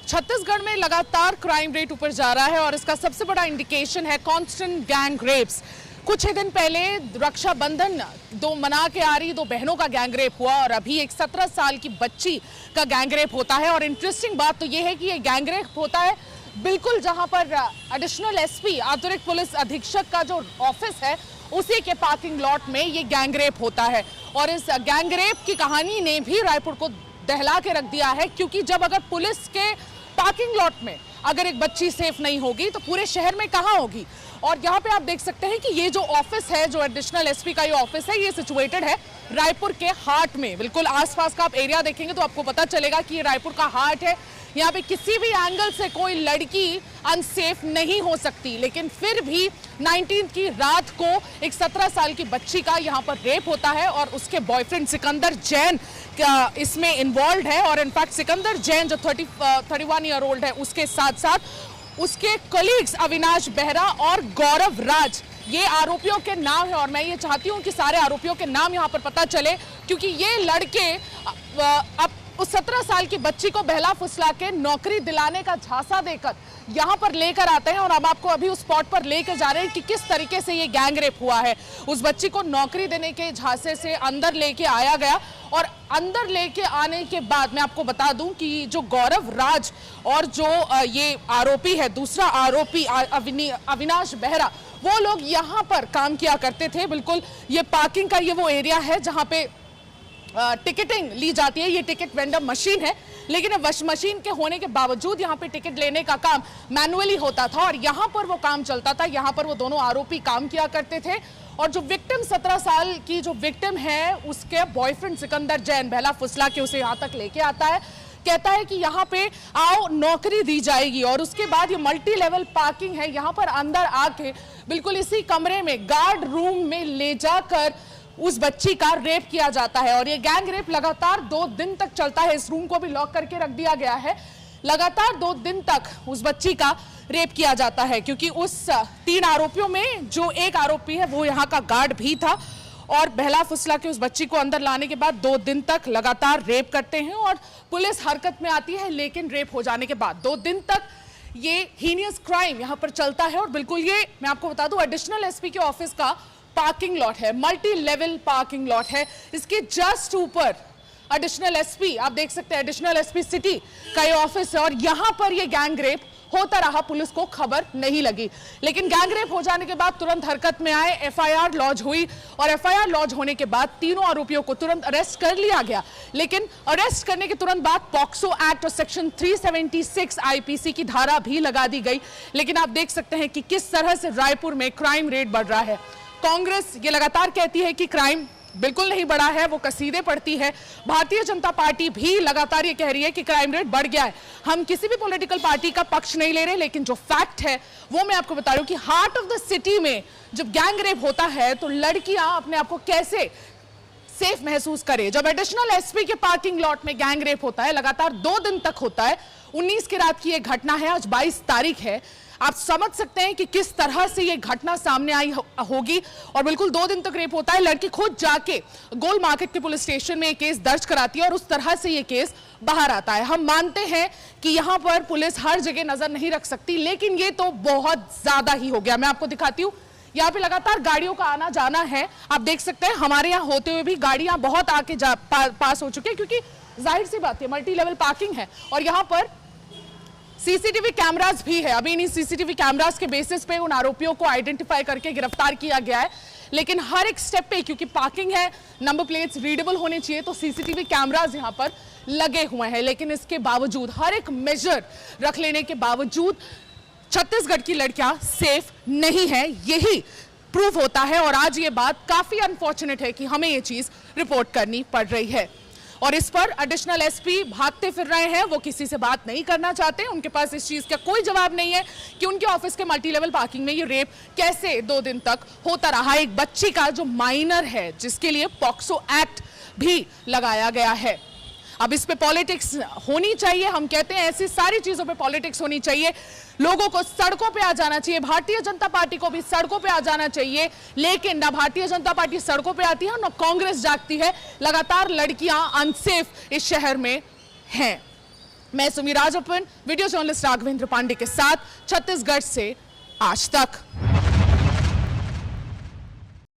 छत्तीसगढ़ में लगातार crime rate ऊपर जा रहा है और इसका सबसे बड़ा इंडिकेशन है कांस्टेंट गैंग रेप्स। कुछ ही दिन पहले रक्षाबंधन मना के आ रही दो बहनों का गैंग रेप हुआ और अभी एक 17 साल की बच्ची का गैंग रेप होता है। और इंटरेस्टिंग बात तो ये है कि ये गैंग रेप होता है बिल्कुल जहां पर एडिशनल एसपी अतिरिक्त पुलिस अधीक्षक का जो ऑफिस है उसी के पार्किंग लॉट में ये गैंग रेप होता है। और इस गैंग रेप की कहानी ने भी रायपुर को दहला के रख दिया है, क्योंकि जब अगर पुलिस के पार्किंग लॉट में अगर एक बच्ची सेफ नहीं होगी तो पूरे शहर में कहां होगी। और यहाँ पे आप देख सकते हैं कि ये जो ऑफिस है, जो एडिशनल एसपी का ये ऑफिस है, ये सिचुएटेड है रायपुर के हार्ट में। बिल्कुल आसपास का आप एरिया देखेंगे तो आपको पता चलेगा कि ये रायपुर का हार्ट है। यहाँ पे किसी भी एंगल से कोई लड़की अनसेफ नहीं हो सकती, लेकिन फिर भी 19 की रात को एक 17 साल की बच्ची का यहाँ पर रेप होता है और उसके बॉयफ्रेंड सिकंदर जैन इसमें इन्वॉल्व है। और इनफैक्ट सिकंदर जैन जो 31 ईयर ओल्ड है, उसके साथ साथ उसके कलीग्स अविनाश बेहरा और गौरव राज, ये आरोपियों के नाम है। और मैं ये चाहती हूँ कि सारे आरोपियों के नाम यहाँ पर पता चले, क्योंकि ये लड़के अब उस 17 साल की बच्ची को बहला फुसला के नौकरी दिलाने का झांसा देकर यहाँ पर लेकर आते हैं। और अब आपको अभी उस स्पॉट पर लेकर जा रहे हैं कि किस तरीके से ये गैंग रेप हुआ है। उस बच्ची को नौकरी देने के झांसे से अंदर लेके आया गया और अंदर लेके आने के बाद मैं आपको बता दूं कि जो गौरव राज और जो ये आरोपी है, दूसरा आरोपी अविनाश बेहरा, वो लोग यहाँ पर काम किया करते थे। बिल्कुल ये पार्किंग का ये वो एरिया है जहाँ पे टिकटिंग ली जाती है। ये टिकट वेंडर मशीन है, लेकिन वश मशीन के होने के बावजूद यहाँ पे टिकट लेने का काम मैनुअली होता था और यहाँ पर वो काम चलता था। यहाँ पर वो दोनों आरोपी काम किया करते थे। और जो विक्टिम 17 साल की जो विक्टिम है, उसके बॉयफ्रेंड सिकंदर जैन बहला फुसला के उसे यहाँ तक लेके आता है, कहता है कि यहाँ पे आओ नौकरी दी जाएगी। और उसके बाद ये मल्टी लेवल पार्किंग है, यहाँ पर अंदर आके बिल्कुल इसी कमरे में गार्ड रूम में ले जाकर उस बच्ची का रेप किया जाता है। और ये गैंग रेप लगातार 2 दिन तक चलता है। इस रूम को भी लॉक करके रख दिया गया है। लगातार 2 दिन तक उस बच्ची का रेप किया जाता है, क्योंकि उस 3 आरोपियों में जो एक आरोपी है वो यहाँ का गार्ड भी था। और बहला फुसला के उस बच्ची को अंदर लाने के बाद 2 दिन तक लगातार रेप करते हैं और पुलिस हरकत में आती है। लेकिन रेप हो जाने के बाद 2 दिन तक ये हीनियस क्राइम यहाँ पर चलता है। और बिल्कुल ये मैं आपको बता दूं एडिशनल एसपी के ऑफिस का पार्किंग लॉट है, मल्टी लेवल पार्किंग लॉट है। इसके जस्ट ऊपर एडिशनल एसपी, आप देख सकते हैं एडिशनल एसपी सिटी का ये ऑफिस है। और यहां पर ये गैंग रेप होता रहा, पुलिस को खबर नहीं लगी। लेकिन गैंग रेप हो जाने के बाद तुरंत हरकत में आए, एफआईआर लॉन्च हुई और एफआईआर लॉन्च होने के बाद तीनों आरोपियों को तुरंत अरेस्ट कर लिया गया। लेकिन अरेस्ट करने के तुरंत बाद पॉक्सो एक्ट और सेक्शन 376 आईपीसी की धारा भी लगा दी गई। लेकिन आप देख सकते हैं कि किस तरह से रायपुर में क्राइम रेट बढ़ रहा है। कांग्रेस ये लगातार कहती है कि क्राइम बिल्कुल नहीं बढ़ा है, वो कसीदे पढ़ती है। भारतीय जनता पार्टी भी लगातार ये कह रही है कि क्राइम रेट बढ़ गया है। हम किसी भी पॉलिटिकल पार्टी का पक्ष नहीं ले रहे, लेकिन जो फैक्ट है वो मैं आपको बता रही हूं कि हार्ट ऑफ द सिटी में जब गैंग रेप होता है तो लड़कियां अपने आप को कैसे सेफ महसूस करे। जब एडिशनल एसपी के पार्किंग लॉट में गैंग रेप होता है, लगातार 2 दिन तक होता है। 19 की रात की यह घटना है, आज 22 तारीख है। आप समझ सकते हैं कि किस तरह से ये घटना सामने आई होगी। और बिल्कुल 2 दिन तक रेप होता है। लड़की खुद जाके गोल मार्केट के पुलिस स्टेशन में एक केस दर्ज कराती है और उस तरह से ये केस बाहर आता है। हम मानते हैं कि यहाँ पर पुलिस हर जगह नजर नहीं रख सकती, लेकिन ये तो बहुत ज्यादा ही हो गया। मैं आपको दिखाती हूँ, यहाँ पे लगातार गाड़ियों का आना जाना है। आप देख सकते हैं हमारे यहाँ होते हुए भी गाड़ियां बहुत आके पास हो चुकी है, क्योंकि जाहिर सी बात है मल्टी लेवल पार्किंग है। और यहाँ पर सीसीटीवी कैमरास भी है। अभी इन सीसीटीवी कैमरास के बेसिस पे उन आरोपियों को आइडेंटिफाई करके गिरफ्तार किया गया है। लेकिन हर एक स्टेप पे, क्योंकि पार्किंग है, नंबर प्लेट्स रीडेबल होने चाहिए, तो सीसीटीवी कैमरास यहाँ पर लगे हुए हैं। लेकिन इसके बावजूद, हर एक मेजर रख लेने के बावजूद, छत्तीसगढ़ की लड़कियां सेफ नहीं है, यही प्रूफ होता है। और आज ये बात काफी अनफॉर्चुनेट है कि हमें ये चीज रिपोर्ट करनी पड़ रही है। और इस पर एडिशनल एसपी भागते फिर रहे हैं, वो किसी से बात नहीं करना चाहते। उनके पास इस चीज का कोई जवाब नहीं है कि उनके ऑफिस के मल्टी लेवल पार्किंग में ये रेप कैसे 2 दिन तक होता रहा। एक बच्ची का जो माइनर है, जिसके लिए पॉक्सो एक्ट भी लगाया गया है। अब इस पे पॉलिटिक्स होनी चाहिए। हम कहते हैं ऐसी सारी चीजों पे पॉलिटिक्स होनी चाहिए। लोगों को सड़कों पे आ जाना चाहिए, भारतीय जनता पार्टी को भी सड़कों पे आ जाना चाहिए। लेकिन ना भारतीय जनता पार्टी सड़कों पे आती है, ना कांग्रेस जागती है। लगातार लड़कियां अनसेफ इस शहर में हैं। मैं सुमी राजप्पन, वीडियो जर्नलिस्ट राघवेंद्र पांडे के साथ छत्तीसगढ़ से आज तक।